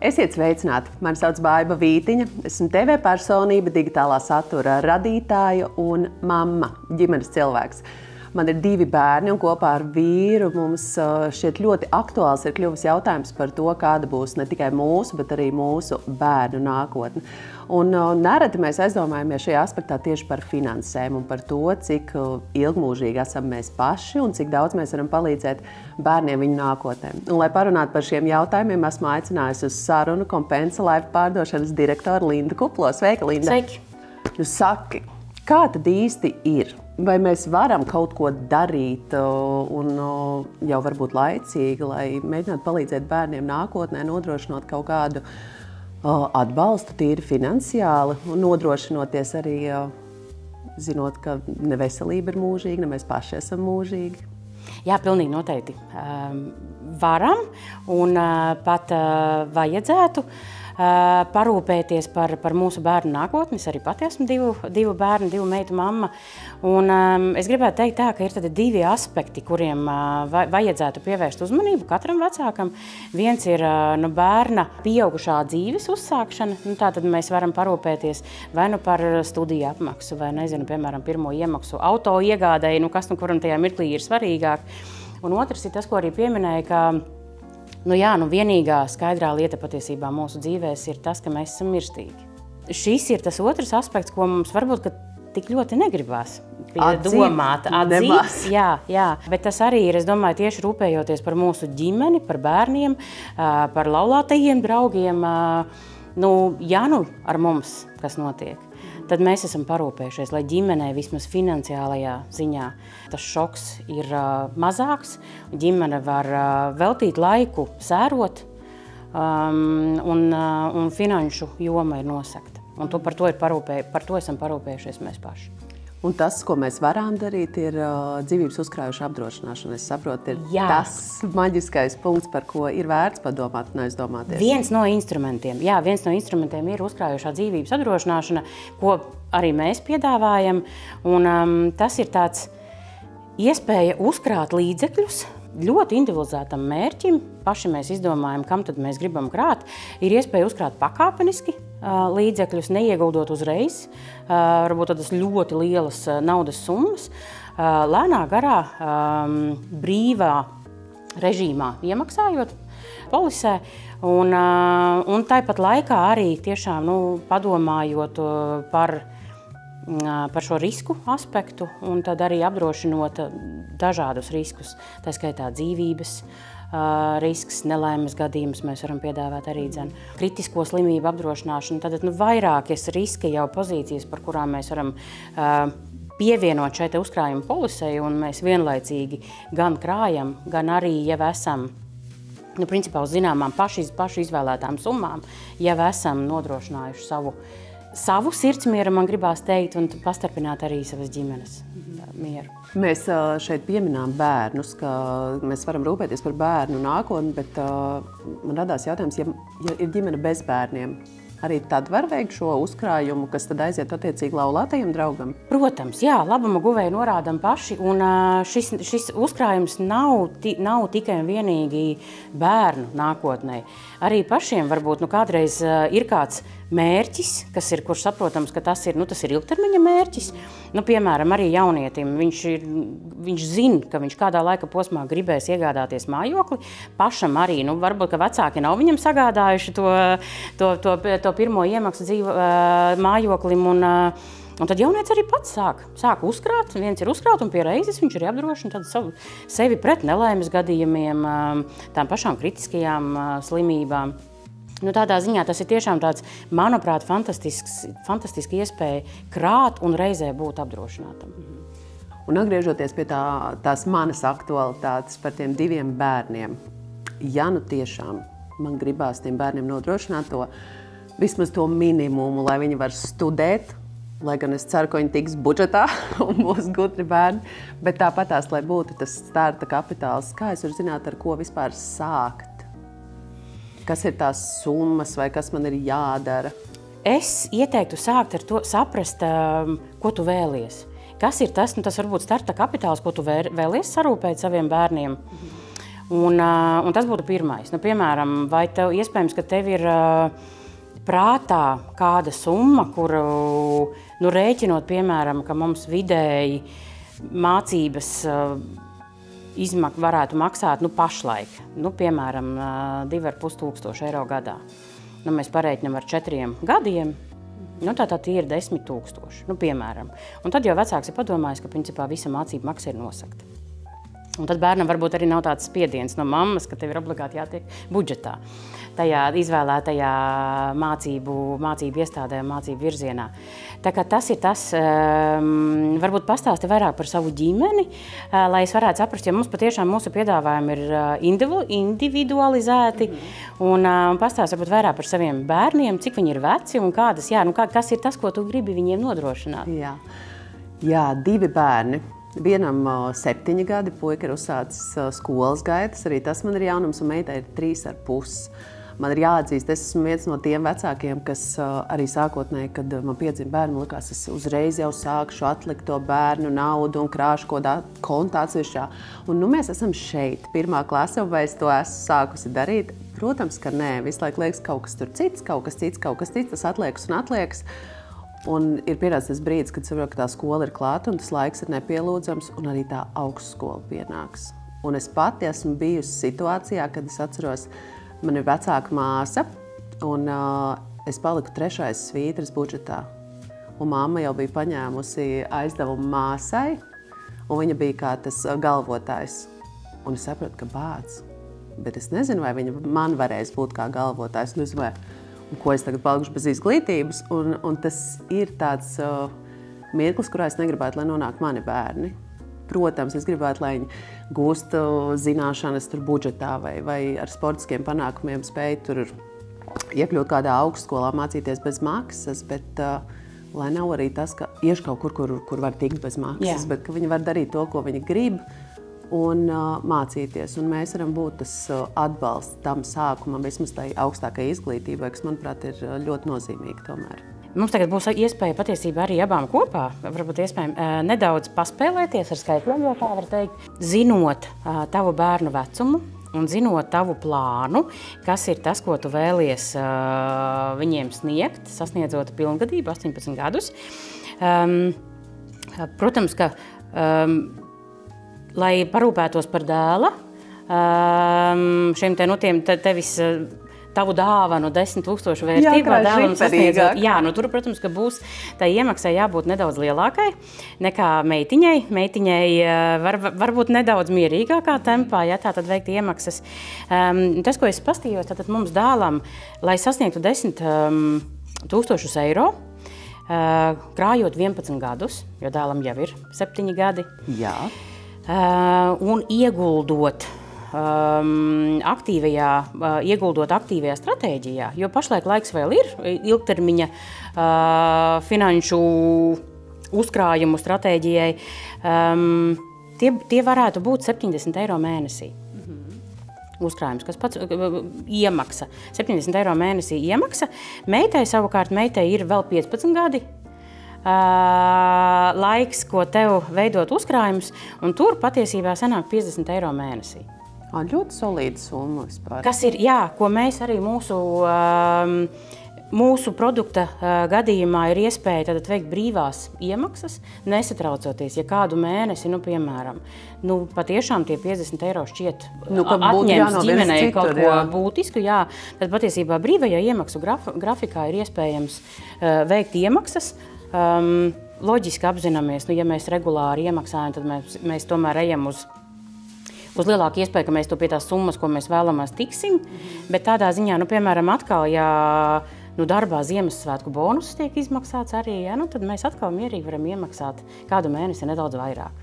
Esiet sveicināti! Mani sauc Baiba Vītiņa. Esmu TV personība, digitālā satura radītāja un mamma, ģimenes cilvēks. Man ir 2 bērni, un kopā ar vīru mums šķiet ļoti aktuāls ir kļuvis jautājums par to, kāda būs ne tikai mūsu, bet arī mūsu bērnu nākotne. Un nereti mēs aizdomājamies šajā aspektā tieši par finansēm un par to, cik ilgmūžīgi esam mēs paši un cik daudz mēs varam palīdzēt bērniem viņu nākotnē. Un, lai parunātu par šiem jautājumiem, esmu aicinājusi uz sarunu Compensa Life pārdošanas direktoru Lindu Kuplo. Sveika, Linda! Sveiki! Nu, saki, kā tad īsti ir? Vai mēs varam kaut ko darīt un jau varbūt laicīgi, lai mēģinātu palīdzēt bērniem nākotnē, nodrošinot kaut kādu atbalstu tīri finansiāli un nodrošinoties arī, zinot, ka ne veselība ir mūžīga, ne mēs paši esam mūžīgi? Jā, pilnīgi noteikti. Varam un pat vajadzētu parūpēties par mūsu bērnu nākotni. Es arī pati esmu divu bērnu, 2 meitu mamma. Un es gribētu teikt tā, ka ir tad 2 aspekti, kuriem vajadzētu pievērst uzmanību katram vecākam. Viens ir bērna pieaugušā dzīves uzsākšana. Tātad mēs varam parūpēties vai nu par studiju apmaksu, vai nezinu, piemēram, pirmo iemaksu auto iegādēji, kas kuram tajā mirklī ir svarīgāk. Un otrs ir tas, ko arī pieminēja, ka vienīgā skaidrā lieta patiesībā mūsu dzīvēs ir tas, ka mēs esam mirstīgi. Šis ir tas otrs aspekts, ko mums varbūt tik ļoti negribās domāt, atzīt. Jā, bet tas arī ir, es domāju, tieši rūpējoties par mūsu ģimeni, par bērniem, par laulātajiem draugiem, ar mums, kas notiek. Tad mēs esam parūpējušies, lai ģimenei vismaz finansiālajā ziņā tas šoks ir mazāks. Ģimene var veltīt laiku sērot un finanšu joma ir nosegta. Un par to esam parūpējušies mēs paši. Un tas, ko mēs varam darīt, ir dzīvības uzkrājuša apdrošināšana. Es saprotu, ir tas maģiskais punkts, par ko ir vērts padomāt un aizdomāties. Viens no instrumentiem ir uzkrājušā dzīvības apdrošināšana, ko arī mēs piedāvājam. Un tas ir tāds iespēja uzkrāt līdzekļus ļoti individualizētam mērķim. Paši mēs izdomājam, kam tad mēs gribam krāt. Ir iespēja uzkrāt pakāpeniski līdzekļus, neieguldot uzreiz, varbūt tādas ļoti lielas naudas summas, lēnā garā, brīvā režīmā iemaksājot polisē un tāpat laikā arī tiešām padomājot par šo risku aspektu un tad arī apdrošinot dažādus riskus, tā skaitā dzīvības risks, nelaimes gadījumus mēs varam piedāvāt arī kritisko slimību apdrošināšanu. Tad vairākas riska jau pozīcijas, par kurām mēs varam pievienot šai uzkrājuma polisei, un mēs vienlaicīgi gan krājam, gan arī jau esam principā uz zināmām pašu izvēlētām summām, jau esam nodrošinājuši savu sirdsmieru, man gribās teikt, un pastarpināt arī savas ģimenes mieru. Mēs šeit pieminām bērnus, ka mēs varam rūpēties par bērnu nākotni, bet man radās jautājums, ja ir ģimene bez bērniem, arī tad var veikt šo uzkrājumu, kas tad aiziet attiecīgi laulātajam draugam? Protams, jā, labuma guvēju norādam paši, un šis uzkrājums nav tikai un vienīgi bērnu nākotnē. Arī pašiem varbūt kādreiz ir kāds mērķis, kurš saprotams, ka tas ir ilgtermiņa mērķis. Piemēram, arī jaunietim, viņš zina, ka viņš kādā laika posmā gribēs iegādāties mājokli. Pašam arī, varbūt, ka vecāki nav viņam sagādājuši to pirmo iemaksu mājoklim, un tad jaunietis arī pats sāk uzkrāt. Viens ir uzkrāt, un pie reizes viņš arī apdrošina sevi pret nelaimes gadījumiem, tām pašām kritiskajām slimībām. Tādā ziņā tas ir tiešām tāds, manuprāt, fantastiski iespēja krāt un reizē būt apdrošinātam. Un atgriežoties pie tās manas aktualitātes par tiem 2 bērniem, ja tiešām man gribās tiem bērniem nodrošināt vismaz to minimumu, lai viņi var studēt, lai gan es ceru, ka viņi tiks budžetā un būs gudri bērni, bet tāpatās, lai būtu tas starta kapitāls, kā es varu zināt, ar ko vispār sākt? Kas ir tās summas vai kas man ir jādara? Es ieteiktu sākt ar to saprast, ko tu vēlies. Kas ir tas varbūt starta kapitāls, ko tu vēlies sarūpēt saviem bērniem. Un tas būtu pirmais. Nu, piemēram, vai tev iespējams, ka tev ir prātā kāda summa, kuru rēķinot, piemēram, ka mums vidēji mācības varētu maksāt pašlaik, piemēram, 2,5 eiro gadā. Mēs parēķinām ar 4 gadiem, tātad tie ir 10 000, piemēram. Un tad jau vecāks ir padomājis, ka principā visa mācība maksa ir nosakta. Un tad bērnam varbūt arī nav tāds spiediens no mammas, ka tev ir obligāti jātiek budžetā, tajā izvēlētajā mācību iestādē, mācību virzienā. Tā kā tas ir tas, varbūt pastāsti vairāk par savu ģimeni, lai es varētu saprast, jo mums patiešām mūsu piedāvājumi ir individualizēti, un pastāsti varbūt vairāk par saviem bērniem, cik viņi ir veci un kas ir tas, ko tu gribi viņiem nodrošināt. Jā, 2 bērni. Vienam 7 gadi, puika ir uzsācis skolas gaitas, arī tas man ir jaunums, un meitai ir 3,5. Man ir jāatzīst, es esmu viens no tiem vecākiem, kas arī sākotnēji, kad man piedzima bērni, likās, es uzreiz jau sākšu atlikt to bērnu naudu un krāšu kontu atsevišķā. Un mēs esam šeit, 1. klase, vai es to esmu sākusi darīt? Protams, ka nē, visu laiku liekas kaut kas tur cits, kaut kas cits, tas atliekas un atliekas. Un ir pienācis tas brīdis, kad saprotu, ka tā skola ir klāta un tas laiks ir nepielūdzams, un arī tā augstskola pienāks. Un es pati esmu bijusi situācijā, kad es atceros, man ir vecāka māsa, un es paliku 3. svītras budžetā. Un mamma jau bija paņēmusi aizdevumu māsai, un viņa bija kā tas galvotājs. Un es saprotu, ka bāc, bet es nezinu, vai viņa man varēs būt kā galvotājs. Un es domāju, ko es tagad palikuši bez izglītības, un tas ir tāds mirklis, kurā es negribētu, lai nonāk mani bērni. Protams, es gribētu, lai viņi gūst zināšanas tur budžetā vai ar sportiskiem panākumiem spēj tur iekļūt kādā augstskolā, mācīties bez maksas, bet lai nav arī tas, ka iešu kaut kur var tikt bez maksas, bet ka viņi var darīt to, ko viņi grib, un mācīties. Un mēs varam būt tas atbalsts tam sākumam, vismaz tai augstākajai izglītībai, kas, manuprāt, ir ļoti nozīmīgi tomēr. Mums tagad būs iespēja patiesībā arī abām kopā, varbūt iespējami nedaudz paspēlēties ar skaitļiem, jo tā var teikt, zinot tavu bērnu vecumu un zinot tavu plānu, kas ir tas, ko tu vēlies viņiem sniegt, sasniedzot pilngadību, 18 gadus. Protams, ka lai parūpētos par dēla, šiem tevis tavu dāvanu 10 000 vērtībā dēlam sasniedzot. Jā, tur, protams, ka būs tā iemaksai jābūt nedaudz lielākai nekā meitiņai. Meitiņai varbūt nedaudz mierīgākā tempā, ja tā tad veikt iemaksas. Tas, ko es pastījos, tad mums dēlam, lai sasniegtu 10 000 eiro, krājot 11 gadus, jo dēlam jau ir 7 gadi. Jā. Un ieguldot aktīvajā stratēģijā, jo pašlaik laiks vēl ir ilgtermiņa finanšu uzkrājumu stratēģijai, tie varētu būt 70 eiro mēnesī. Uzkrājums, kas pats iemaksa. 70 eiro mēnesī iemaksa. Meitai savukārt, ir vēl 15 gadi. Laiks, ko tev veidot uzkrājumus, un tur patiesībā sanāk 50 eiro mēnesī. Ļoti solīda summa vispār. Kas ir, ko mēs arī mūsu produkta gadījumā ir iespēja tad veikt brīvās iemaksas, nesatraucoties, ja kādu mēnesi, piemēram, patiešām tie 50 eiro šķiet atņems ģimenei kaut ko būtisku, tad patiesībā brīvajā iemaksu grafikā ir iespējams veikt iemaksas. Loģiski apzināmies, ja mēs regulāri iemaksājam, tad mēs tomēr ejam uz lielāku iespēju, ka mēs to pie tās summas, ko mēs vēlamies, tiksim. Bet tādā ziņā, piemēram, atkal, ja darbā Ziemassvētku bonusus tiek izmaksāts arī, tad mēs atkal mierīgi varam iemaksāt kādu mēnesi nedaudz vairāk.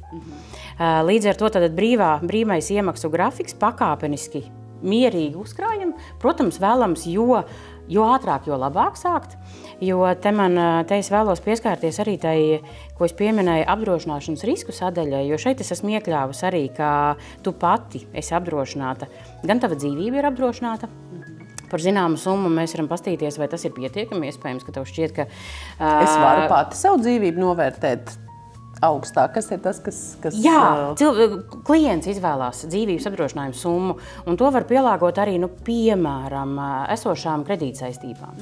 Līdz ar to tad brīvais iemaksu grafiks pakāpeniski mierīgi uzkrājam. Protams, vēlams, jo ātrāk, jo labāk sākt. Jo te es vēlos pieskārties arī tai, ko es pieminēju, apdrošināšanas risku sadaļai, jo šeit es esmu iekļāvusi arī, ka tu pati esi apdrošināta, gan tava dzīvība ir apdrošināta. Par zināmu summu mēs varam pastīties, vai tas ir pietiekami, iespējams, ka tev šķiet, ka... Es varu pati savu dzīvību novērtēt augstāk. Kas ir tas, kas... Jā, klients izvēlās dzīvības apdrošinājumu summu, un to var pielāgot arī, piemēram, esošām kredītsaistībām.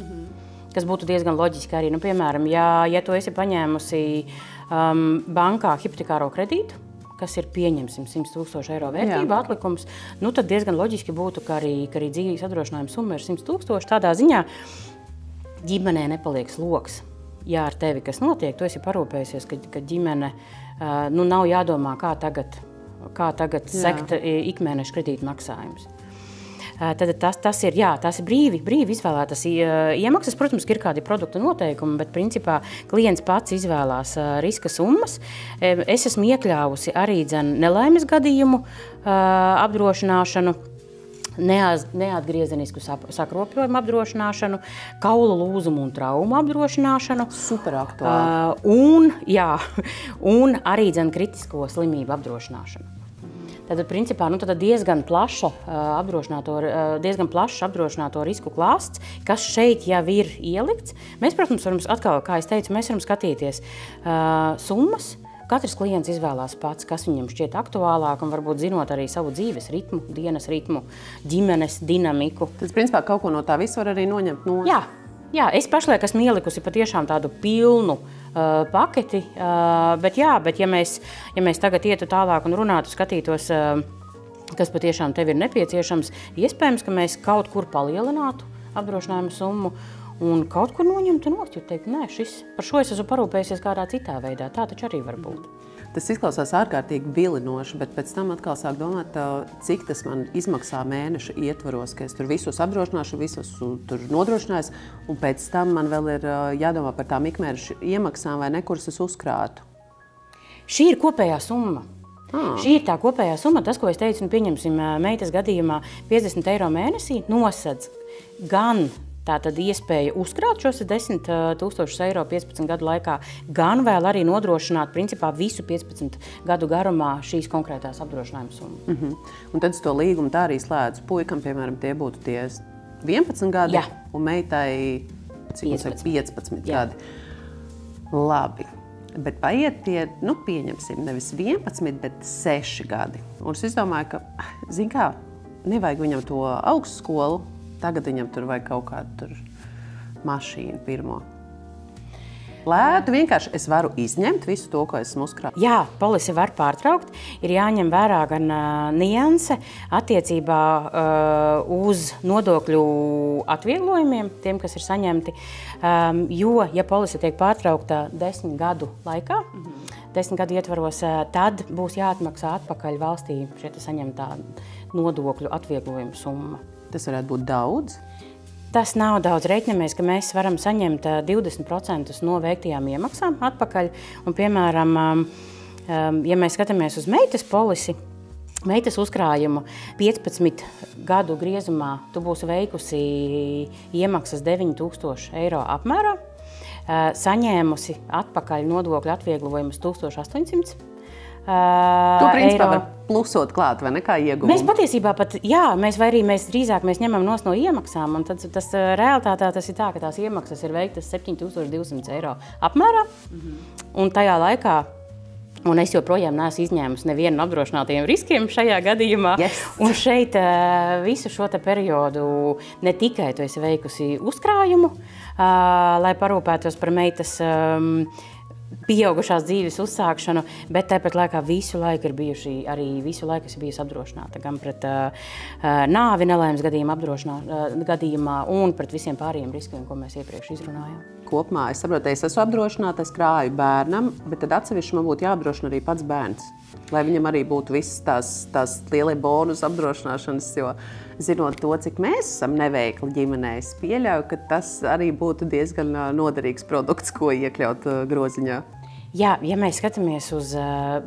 Kas būtu diezgan loģiski arī, piemēram, ja tu esi paņēmusi bankā hipotekāro kredītu, kas ir pieņemsim 100 000 eiro vērtība atlikums, tad diezgan loģiski būtu, ka arī dzīvības apdrošinājuma summa ir 100 000. Tādā ziņā ģimenē nepaliek sloks. Ja ar tevi kas notiek, tu esi parūpējusies, ka ģimene nav jādomā, kā tagad sekt ikmēneša kredīta maksājums. Tad tas ir brīvi izvēlētas iemaksas. Protams, ir kādi produktu noteikumi, bet principā klients pats izvēlās riska summas. Es esmu iekļāvusi arī nelaimes gadījumu apdrošināšanu, neatgriezenisku sakropļojumu apdrošināšanu, kaulu lūzumu un traumu apdrošināšanu. Super aktuāli. Un arī kritisko slimību apdrošināšanu. Tad, principā, diezgan plašs apdrošināto risku klāsts, kas šeit jau ir ielikts. Mēs, protams, varam atkal, kā es teicu, mēs varam skatīties summas. Katrs klients izvēlās pats, kas viņam šķiet aktuālāk, un varbūt zinot arī savu dzīves ritmu, dienas ritmu, ģimenes dinamiku. Tas, principā, kaut ko no tā visu var arī noņemt no... Jā, es pašlaik esmu ielikusi patiešām tādu pilnu paketi, bet ja mēs tagad ietu tālāk un runātu, skatītos, kas patiešām tev ir nepieciešams, iespējams, ka mēs kaut kur palielinātu apdrošinājumu summu, un kaut kur noņemtu nost, jo teikt, nē, par šo es esmu parūpējusies kādā citā veidā. Tā taču arī var būt. Tas izklausās ārkārtīgi vilinoši, bet pēc tam atkal sāk domāt, cik tas man izmaksā mēneša ietvaros, ka es tur visus apdrošināšu, visus tur nodrošinājos, un pēc tam man vēl ir jādomā par tām ikmēneša iemaksām vai kuras es uzkrātu. Šī ir kopējā summa. Šī ir tā kopējā summa, tas, ko es teicu, pieņemsim meitas gadījumā 50 eiro mēnesī, nosedz gan tātad iespēja uzkrāt šos 10 000 eiro 15 gadu laikā, gan vēl arī nodrošināt principā visu 15 gadu garumā šīs konkrētās apdrošinājuma summu. Un tad es to līgumu tā arī slēdzu. Puikam, piemēram, tie būtu tie 11 gadi, un meitai 15 gadi. Labi. Bet paiet tie, pieņemsim, nevis 11, bet 6 gadi. Un es izdomāju, ka, nevajag viņam to augstskolu, tagad viņam tur vajag kaut kādu mašīnu pirmo. Lētu vienkārši es varu izņemt visu to, ko esmu uzkrājis. Jā, polisi var pārtraukt. Ir jāņem vērā gan nianse attiecībā uz nodokļu atvieglojumiem, tiem, kas ir saņemti. Jo, ja polisi tiek pārtraukta 10 gadu laikā, 10 gadu ietvaros, tad būs jāatmaksā atpakaļ valstī šeit saņemtā nodokļu atvieglojumu summa. Tas varētu būt daudz? Tas nav daudz. Reiķinamies, ka mēs varam saņemt 20% no veiktajām iemaksām atpakaļ. Un, piemēram, ja mēs skatāmies uz meitas polisi, meitas uzkrājumu 15 gadu griezumā, tu būsi veikusi iemaksas 9000 eiro apmērā, saņēmusi atpakaļ nodokļu atvieglojumus 1800 To principā var plusot klāt, vai ne, kā ieguvumu? Mēs patiesībā pat, mēs drīzāk ņemam nost no iemaksām, un tad realitātā tas ir tā, ka tās iemaksas ir veiktas 7200 eiro apmērā, un tajā laikā, un es joprojām neesmu izņēmusi nevienu no apdrošinātajiem riskiem šajā gadījumā, un šeit visu šo te periodu ne tikai tu esi veikusi uzkrājumu, lai parūpētos par meitas pieaugušās dzīves uzsākšanu, bet tāpat laikā visu laiku ir bijusi apdrošināta gan pret nāvi nelaimes gadījumā un pret visiem pārējiem riskiem, ko mēs iepriekš izrunājām. Kopumā es saprotu, es esmu apdrošināta, es krāju bērnam, bet tad atsevišķi man būtu jāapdrošina arī pats bērns, lai viņam arī būtu visas tās lielie bonus apdrošināšanas, jo zinot to, cik mēs esam neveikli ģimenē, es pieļauju, ka tas arī būtu diezgan noderīgs produkts, ko iekļaut groziņā. Jā, ja mēs skatāmies uz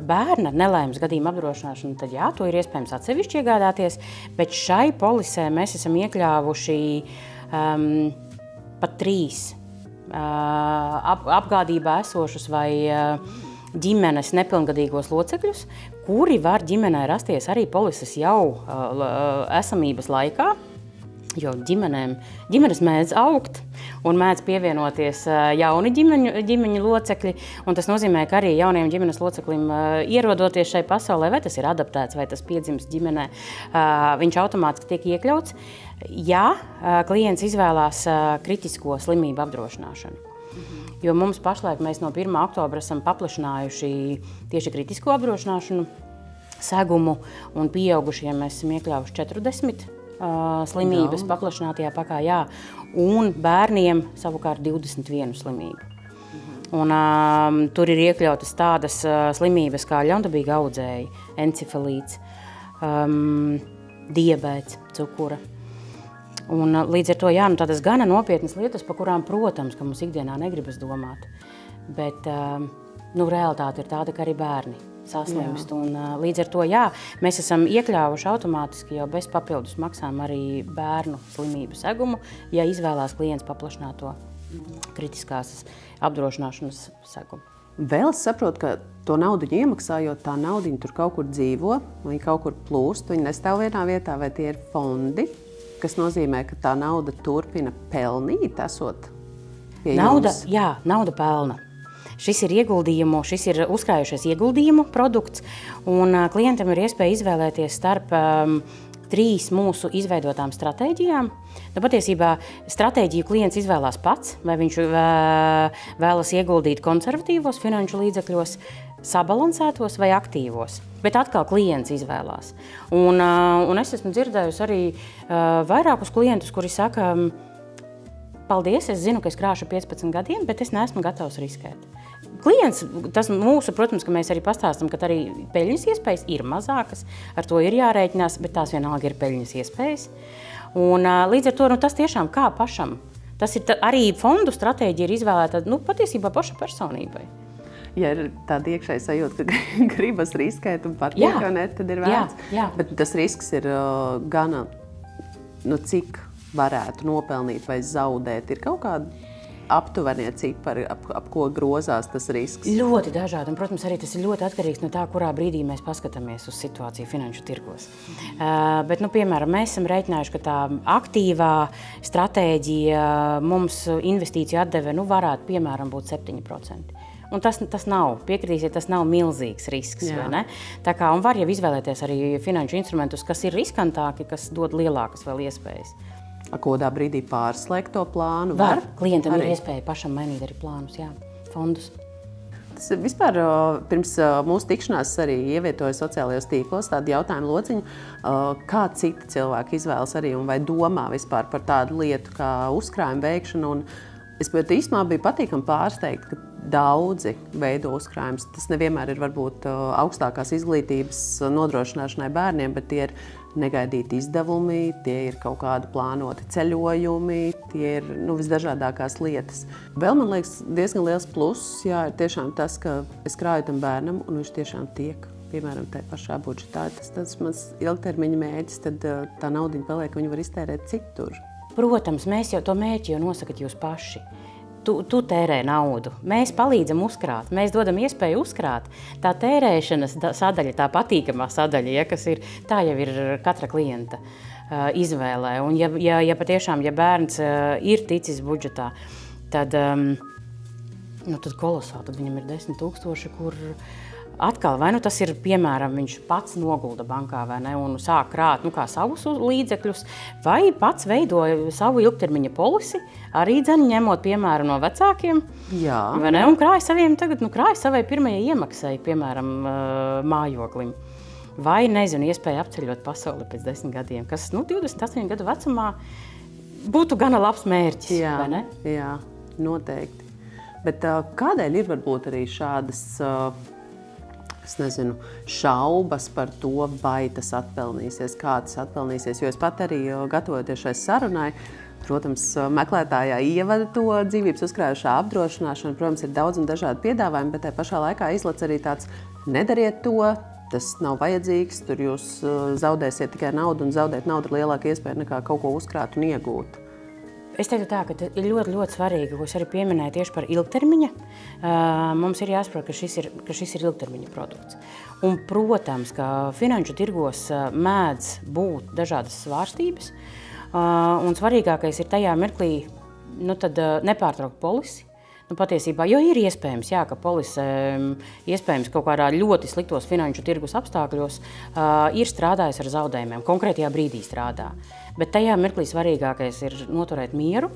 bērna nelaimes gadījumu apdrošināšanu, tad to ir iespējams atsevišķi iegādāties, bet šai polisē mēs esam iekļāvuši pat 3 apgādībā esošus vai ģimenes nepilngadīgos locekļus, kuri var ģimenē rasties arī polises jau esamības laikā. Jo ģimenes mēdz augt un mēdz pievienoties jauni ģimeņu locekļi. Un tas nozīmē, ka arī jauniem ģimenes loceklim ierodoties šai pasaulē, vai tas ir adaptēts, vai tas piedzimst ģimenē, viņš automātiski tiek iekļauts, ja klients izvēlās kritisko slimību apdrošināšanu. Jo mums pašlaik mēs no 1. oktobra esam paplašinājuši tieši kritisko apdrošināšanu segumu, un pieaugušiem mēs esam iekļāvuši 40 slimības paplašinātajā pakā, jā, un bērniem savukārt 21 slimību. Un tur ir iekļautas tādas slimības kā ļaundabīga audzēji, encefalīts, diabēts, cukura. Un līdz ar to, jā, tādas gana nopietnas lietas, par kurām, protams, ka mums ikdienā negribas domāt. Bet realitāte ir tāda, ka arī bērni saslimst. Un līdz ar to, jā, mēs esam iekļāvuši automātiski jau bez papildus maksām arī bērnu slimību segumu, ja izvēlās klients paplašināto kritiskās apdrošināšanas segumu. Vēl es saprotu, ka to naudu iemaksājot, tā naudiņa tur kaut kur dzīvo, viņa kaut kur plūst, viņa nestāv vienā vietā, vai tie ir fondi, kas nozīmē, ka tā nauda turpina pelnīt, esot pie jums? Nauda pelna. Šis ir uzkrājušies ieguldījumu produkts, un klientam ir iespēja izvēlēties starp 3 mūsu izveidotām stratēģijām. Patiesībā stratēģiju klients izvēlās pats, vai viņš vēlas ieguldīt konservatīvos finanšu līdzekļos, sabalansētos vai aktīvos. Bet atkal klients izvēlās. Un es esmu dzirdējusi arī vairākus klientus, kuri saka, paldies, es zinu, ka es krāšu 15 gadiem, bet es neesmu gatavs riskēt. Klients, tas mūsu, protams, ka mēs arī pastāstam, ka arī peļņas iespējas ir mazākas, ar to ir jārēķinās, bet tās vienalga ir peļņas iespējas. Un līdz ar to, tas tiešām kā pašam. Tas ir arī fondu stratēģija ir izvēlēta, patiesībā paša personībai. Ja ir tāda iekšēja sajūta, ka gribas riskēt un pat tad ir vērts. Jā. Bet tas risks ir gana, cik varētu nopelnīt vai zaudēt. Ir kaut kāda aptuvenie cipari, ap ko grozās tas risks? Ļoti dažādi, un, protams, arī tas ir ļoti atkarīgs no tā, kurā brīdī mēs paskatāmies uz situāciju finanšu tirgos. Bet, piemēram, mēs esam rēķinājuši, ka tā aktīvā stratēģija mums investīciju atdeve varētu, piemēram, būt 7%. Un tas nav, piekritīsiet, tas nav milzīgs risks, vai ne? Tā kā, un var jau izvēlēties arī finanšu instrumentus, kas ir riskantāki, kas dod lielākas vēl iespējas. Kādā brīdī pārslēgt to plānu? Var. Klientam ir iespēja pašam mainīt arī plānus, fondus. Tas vispār pirms mūsu tikšanās arī ievietoja sociālajos tīklos tādu jautājumu lociņu, kā citi cilvēki izvēlas arī un vai domā vispār par tādu lietu kā uzkrājuma veikšanu. Un es īstenībā biju patīkami pārsteigta, ka daudzi veido uzkrājumus. Tas nevienmēr ir varbūt augstākās izglītības nodrošināšanai bērniem, bet tie ir negaidīti izdevumi, tie ir kaut kādi plānoti ceļojumi, tie ir visdažādākās lietas. Vēl man liekas diezgan liels pluss, ir tiešām tas, ka es krāju tam bērnam un viņš tiešām tiek, piemēram, tajā pašā budžetā. Tas mans ilgtermiņa mērķis, tad tā naudiņa paliek, viņu var iztērēt citur. Protams, mēs jau to mērķi nosakat jūs paši. Tu tērē naudu. Mēs palīdzam uzkrāt, mēs dodam iespēju uzkrāt. Tā tērēšanas sadaļa, tā patīkamā sadaļa, kas ir, tā jau ir katra klienta izvēlē. Un ja patiešām, ja bērns ir ticis budžetā, tad kolosāli, tad viņam ir 10 000, kur atkal, vai tas ir, piemēram, viņš pats nogulda bankā, vai ne, un sāk krāt, kā savus līdzekļus, vai pats veidoja savu ilgtermiņa polisi, arī ņemot piemēru no vecākiem, vai ne, un krāja savai pirmajai iemaksai, piemēram, mājoklim. Vai, nezinu, iespēja apceļot pasauli pēc 10 gadiem, kas, 28 gadu vecumā būtu gana labs mērķis, vai ne? Jā, noteikti. Bet kādēļ ir varbūt arī šādas šaubas par to, vai tas atpelnīsies, kā tas atpelnīsies. Jo es pat arī gatavoties šai sarunai, protams, meklētājā ievada to dzīvības uzkrājušā apdrošināšanu. Protams, ir daudz un dažādi piedāvājumi, bet tajā pašā laikā izlec arī tāds nedariet to, tas nav vajadzīgs, tur jūs zaudēsiet tikai naudu un zaudēt naudu ir lielāka iespēja nekā kaut ko uzkrāt un iegūt. Es teiktu tā, ka ir ļoti, ļoti svarīgi, ko es arī pieminēju tieši par ilgtermiņa. Mums ir jāsaprot, ka šis ir ilgtermiņa produkts. Un, protams, ka finanšu tirgos mēdz būt dažādas svārstības. Un svarīgākais ir tajā mirklī nepārtraukt polisi. Patiesībā, jo ir iespējams, ka polise iespējams kaut kādā ļoti sliktos finanšu tirgus apstākļos ir strādājis ar zaudējumiem, konkrētajā brīdī strādā. Bet tajā mirklī svarīgākais ir noturēt mieru,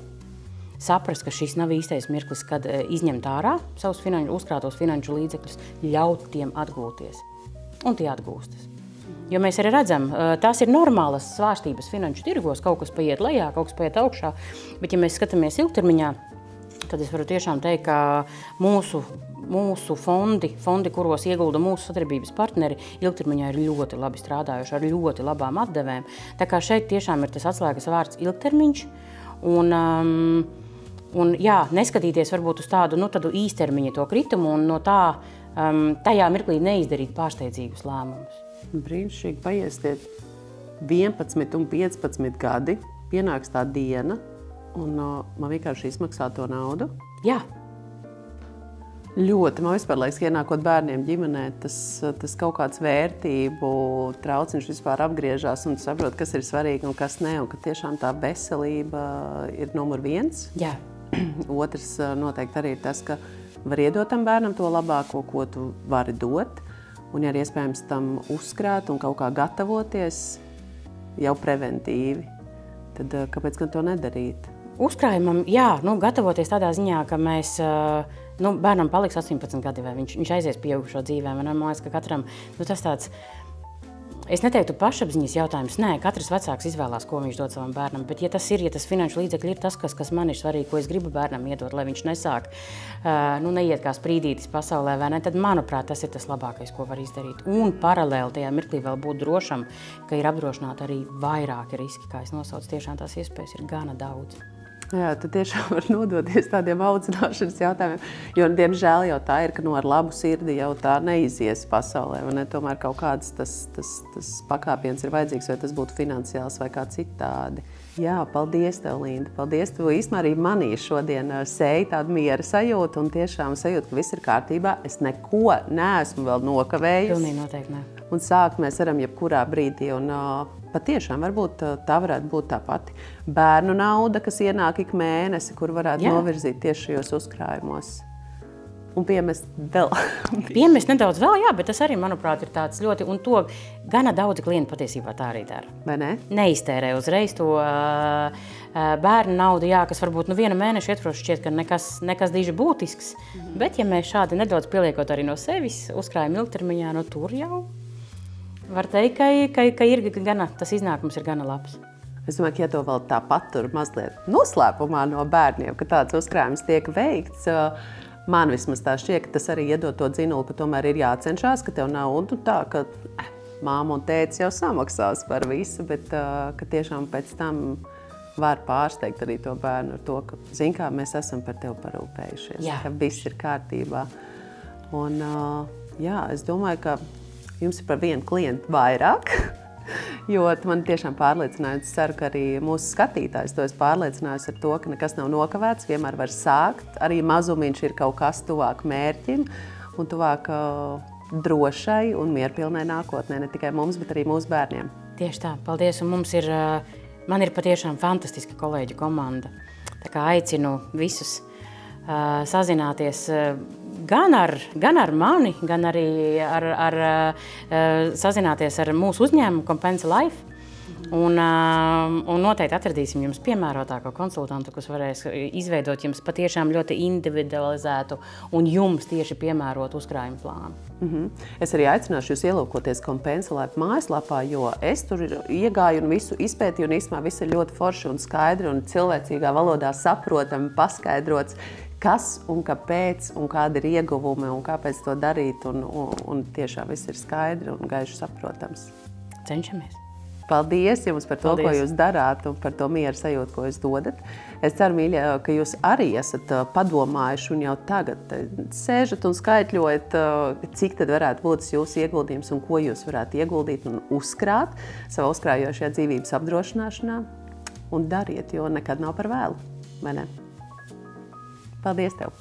saprast, ka šis nav īstais mirklis, kad izņemt ārā savus uzkrātos finanšu līdzekļus, ļaut tiem atgūties. Un tie atgūstas. Jo mēs arī redzam, tās ir normālas svārstības finanšu tirgos, kaut kas paiet lejā, kaut kas paiet augšā, bet ja mēs skatāmies ilgtermiņā, tad es varu tiešām teikt, ka mūsu fondi, kuros ieguldīja mūsu sadarbības partneri, ilgtermiņā ir ļoti labi strādājuši, ar ļoti labām atdevēm. Tā kā šeit tiešām ir tas atslēgas vārds ilgtermiņš, un neskatīties varbūt uz tādu īstermiņa to kritumu un no tajā mirklī neizdarīt pārsteidzīgus lēmumus. Brīnišķīgi paies tie 11 un 15 gadi, pienāks tā diena, un man vienkārši izmaksā to naudu. Jā. Ļoti, man vispār liekas, ienākot bērniem ģimenē, tas kaut kāds vērtību trauciņš vispār apgriežās un saprot, kas ir svarīgi un kas ne, un ka tiešām tā veselība ir numur 1. Jā. Otrs noteikti arī ir tas, ka var iedot tam bērnam to labāko, ko tu vari dot, un ja ir iespējams tam uzkrāt un kaut kā gatavoties jau preventīvi, tad kāpēc gan to nedarīt? Uzkrājumam, gatavoties tādā ziņā, ka mēs, bērnam paliks 18 gadi, vai viņš aizies pieaugušo dzīvē. Man liekas, ka katram tas tāds, es neteiktu pašapziņas jautājums, nē, katrs vecāks izvēlās, ko viņš dod savam bērnam, bet ja tas finanšu līdzekļi ir tas, kas man ir svarīgi, ko es gribu bērnam iedot, lai viņš nesāk, neiet kā sprīdītis pasaulē, vai ne, tad, manuprāt, tas ir tas labākais, ko var izdarīt. Un paralēli tajā mirklī vēl būt drošam, ka ir apdrošināti arī vairāki riski, kā es nosaucu, tiešām tās iespējas ir gana daudz. Jā, tad tiešām var nodoties tādiem audzināšanas jautājumiem, jo, diemžēl, jau tā ir, ka ar labu sirdi jau tā neizies pasaulē, vai ne? Tomēr kaut kāds tas pakāpiens ir vajadzīgs, vai tas būtu finansiāls vai kā citādi. Jā, paldies tev, Linda. Paldies, tu īstenībā arī manī šodien sēji tādu miera sajūtu un tiešām sajūtu, ka viss ir kārtībā. Es neko neesmu vēl nokavējusi. Pilnīgi noteikti ne. Un sākt mēs varam jebkurā brīdī. Un patiešām varbūt tā varētu būt tā pati bērnu nauda, kas ienāk ik mēnesi, kur varētu novirzīt tieši šajos uzkrājumos. Un piemest vēl. Piemest nedaudz vēl, jā, bet tas arī, manuprāt, ir tāds ļoti, un to gana daudzi klienti patiesībā tā arī dara. Vai ne? Neiztērē uzreiz to bērnu naudu, jā, kas varbūt viena mēneša ietvaros šķiet, ka nekas diži būtisks, bet ja mēs šādi nedaudz pieliekot arī no sevis, uzkrājam ilgtermiņā, tur jau var teikt, ka ir gana, tas iznākums ir gana labs. Es domāju, ka ja to vēl tā patur mazliet noslēpumā no bērniem, ka tāds uzkrājums tiek veikts, man vismaz tā šķiet, ka tas arī iedod to dzinulu, ka tomēr ir jācenšās, ka tev nav tā, ka māma un tētis jau samaksās par visu, bet ka tiešām pēc tam var pārsteigt arī to bērnu ar to, ka, zin kā, mēs esam par tevi parūpējušies, ka viss ir kārtībā. Un jā, es domāju, ka jums ir par vienu klientu vairāk, jo man tiešām pārliecināja, es ceru, ka arī mūsu skatītājs to es pārliecinājusi ar to, ka nekas nav nokavēts, vienmēr var sākt, arī mazumiņš ir kaut kas tuvāk mērķim un tuvāk drošai un mierpilnai nākotnē, ne tikai mums, bet arī mūsu bērniem. Tieši tā, paldies, un man ir patiešām fantastiska kolēģu komanda, tā kā aicinu visus sazināties gan ar mani, gan arī sazināties ar mūsu uzņēmumu Compensa Life. Un noteikti atradīsim jums piemērotāko konsultantu, kas varēs izveidot jums patiešām ļoti individualizētu un jums tieši piemērotu uzkrājumu plānu. Es arī aicināšu jūs ielūkoties Compensa Life mājaslapā, jo es tur iegāju un visu izpētīju, un īstenībā viss ir ļoti forši un skaidri un cilvēcīgā valodā saprotami paskaidrots, kas un kāpēc un kādi ir ieguvumi un kāpēc to darīt, un tiešām viss ir skaidri un gaiši saprotams. Cenšamies! Paldies jums par to, ko jūs darāt un par to mieru sajūtu, ko jūs dodat. Es ceru, mīļie, ka jūs arī esat padomājuši un jau tagad sēžat un skaitļojat, cik tad varētu būt jūsu ieguldījums un ko jūs varētu ieguldīt un uzkrāt savā uzkrājošajā dzīvības apdrošināšanā. Un dariet, jo nekad nav par vēlu, vai ne? Paldies tev!